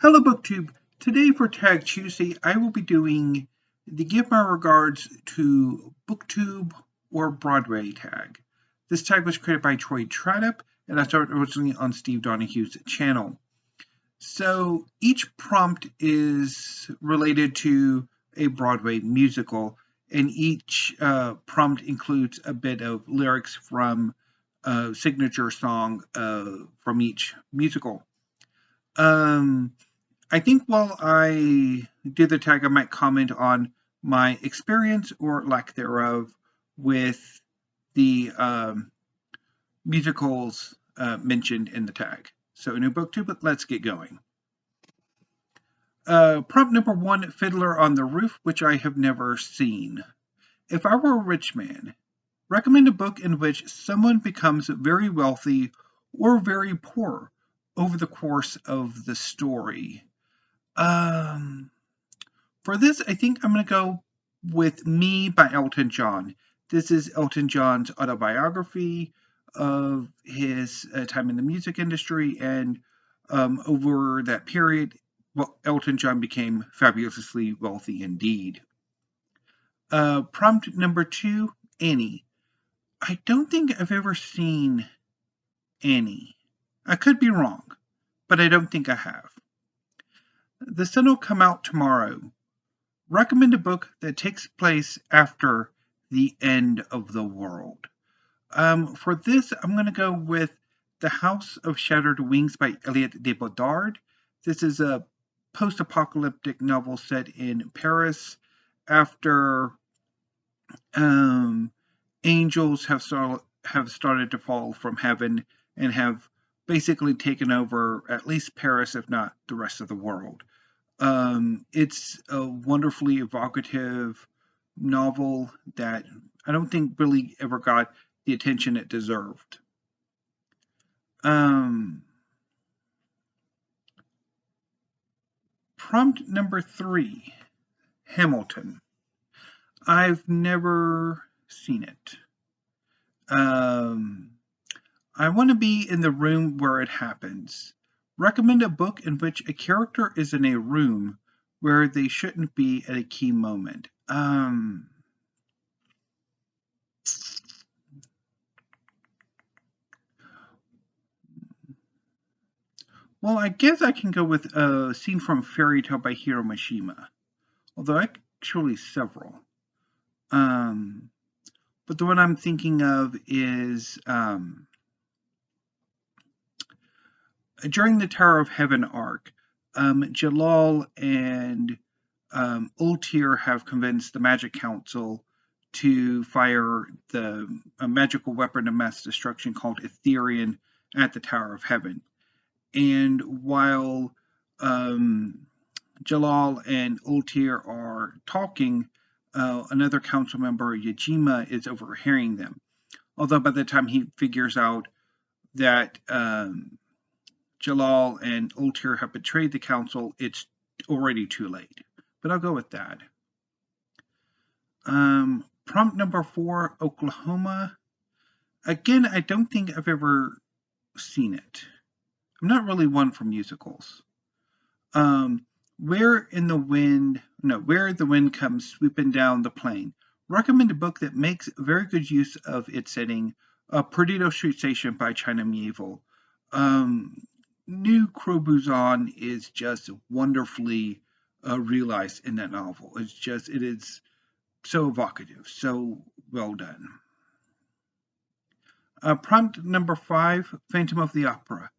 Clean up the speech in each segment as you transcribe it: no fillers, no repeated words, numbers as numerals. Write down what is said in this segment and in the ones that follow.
Hello BookTube. Today for Tag Tuesday, I will be doing the Give My Regards to BookTube or Broadway tag. This tag was created by Troy Tradup, and I started originally on Steve Donahue's channel. So each prompt is related to a Broadway musical, and each prompt includes a bit of lyrics from a signature song from each musical. I think while I did the tag, I might comment on my experience or lack thereof with the musicals mentioned in the tag. So, new BookTube, but let's get going. Prompt number 1, Fiddler on the Roof, which I have never seen. If I were a rich man, recommend a book in which someone becomes very wealthy or very poor over the course of the story. For this, I think I'm going to go with Me by Elton John. This is Elton John's autobiography of his time in the music industry, and over that period, Elton John became fabulously wealthy indeed. Prompt number 2, Annie. I don't think I've ever seen Annie. I could be wrong, but I don't think I have. The sun will come out tomorrow. Recommend a book that takes place after the end of the world. For this, I'm going to go with The House of Shattered Wings by Eliot de Bodard. This is a post-apocalyptic novel set in Paris after angels have started to fall from heaven and have basically taken over at least Paris, if not the rest of the world. It's a wonderfully evocative novel that I don't think really ever got the attention it deserved. Prompt number 3, Hamilton. I've never seen it. I want to be in the room where it happens. Recommend a book in which a character is in a room where they shouldn't be at a key moment. Well, I guess I can go with a scene from Fairy Tale by Hiro Mishima, although actually several. But the one I'm thinking of is during the Tower of Heaven arc, Jalal and Ultir have convinced the Magic Council to fire a magical weapon of mass destruction called Etherian at the Tower of Heaven. And while Jalal and Ultir are talking, another council member, Yajima, is overhearing them. Although by the time he figures out that Jalal and Ultir have betrayed the council, it's already too late. But I'll go with that. Prompt number 4, Oklahoma. Again, I don't think I've ever seen it. I'm not really one for musicals. Where the Wind Comes Sweeping Down the Plain. Recommend a book that makes very good use of its setting, Perdido Street Station by China Miéville. New Crobuzon is just wonderfully realized in that novel. It is so evocative, so well done. Prompt number 5, Phantom of the Opera.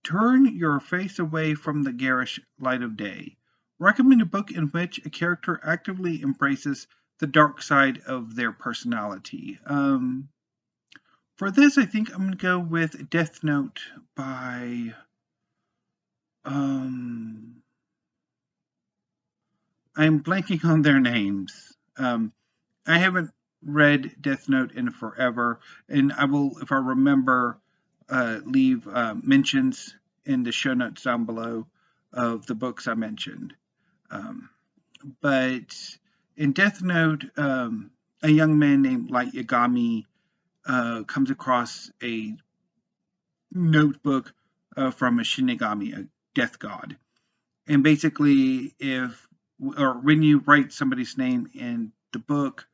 Turn your face away from the garish light of day. Recommend a book in which a character actively embraces the dark side of their personality. For this, I think I'm going to go with Death Note by I'm blanking on their names. I haven't read Death Note in forever, and I will, if I remember, leave mentions in the show notes down below of the books I mentioned. But in Death Note, a young man named Light Yagami comes across a notebook from a Shinigami, a death god. And basically, when you write somebody's name in the book,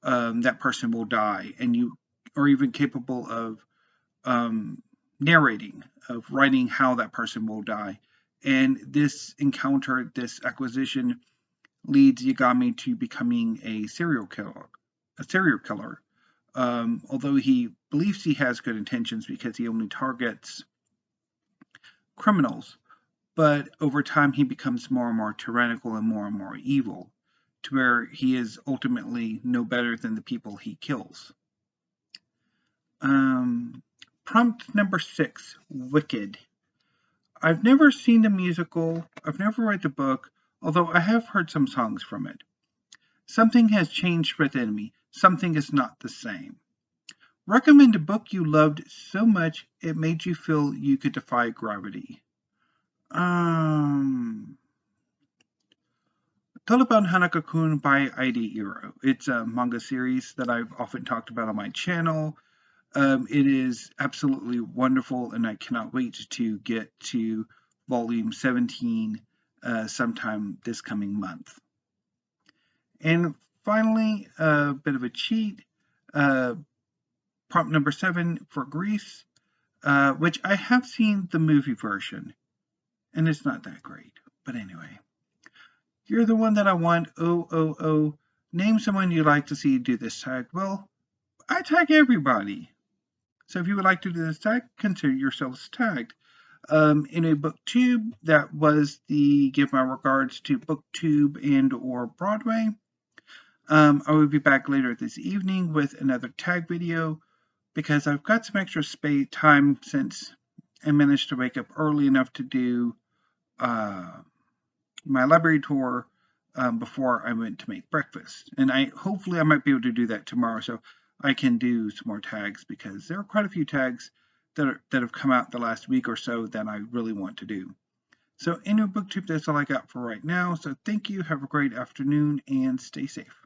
that person will die, and you are even capable of narrating, of writing how that person will die. And this encounter, this acquisition, leads Yagami to becoming a serial killer. Although he believes he has good intentions because he only targets criminals, but over time he becomes more and more tyrannical and more evil, to where he is ultimately no better than the people he kills. Prompt number 6, Wicked. I've never seen the musical, I've never read the book, although I have heard some songs from it. Something has changed within me. Something is not the same. Recommend a book you loved so much it made you feel you could defy gravity. Taliban Hanaka-kun by ID Iro. It's a manga series that I've often talked about on my channel. It is absolutely wonderful, and I cannot wait to get to volume 17 sometime this coming month. And finally, a bit of a cheat. Prompt number 7 for Grease, which I have seen the movie version, and it's not that great. But anyway, you're the one that I want. Oh. Name someone you'd like to see do this tag. Well, I tag everybody. So if you would like to do this tag, consider yourselves tagged. In a BookTube, that was the give my regards to BookTube and or Broadway. I will be back later this evening with another tag video because I've got some extra time since I managed to wake up early enough to do my library tour before I went to make breakfast. And hopefully I might be able to do that tomorrow so I can do some more tags, because there are quite a few tags that have come out the last week or so that I really want to do. So anyway, BookTube, that's all I got for right now. So thank you, have a great afternoon, and stay safe.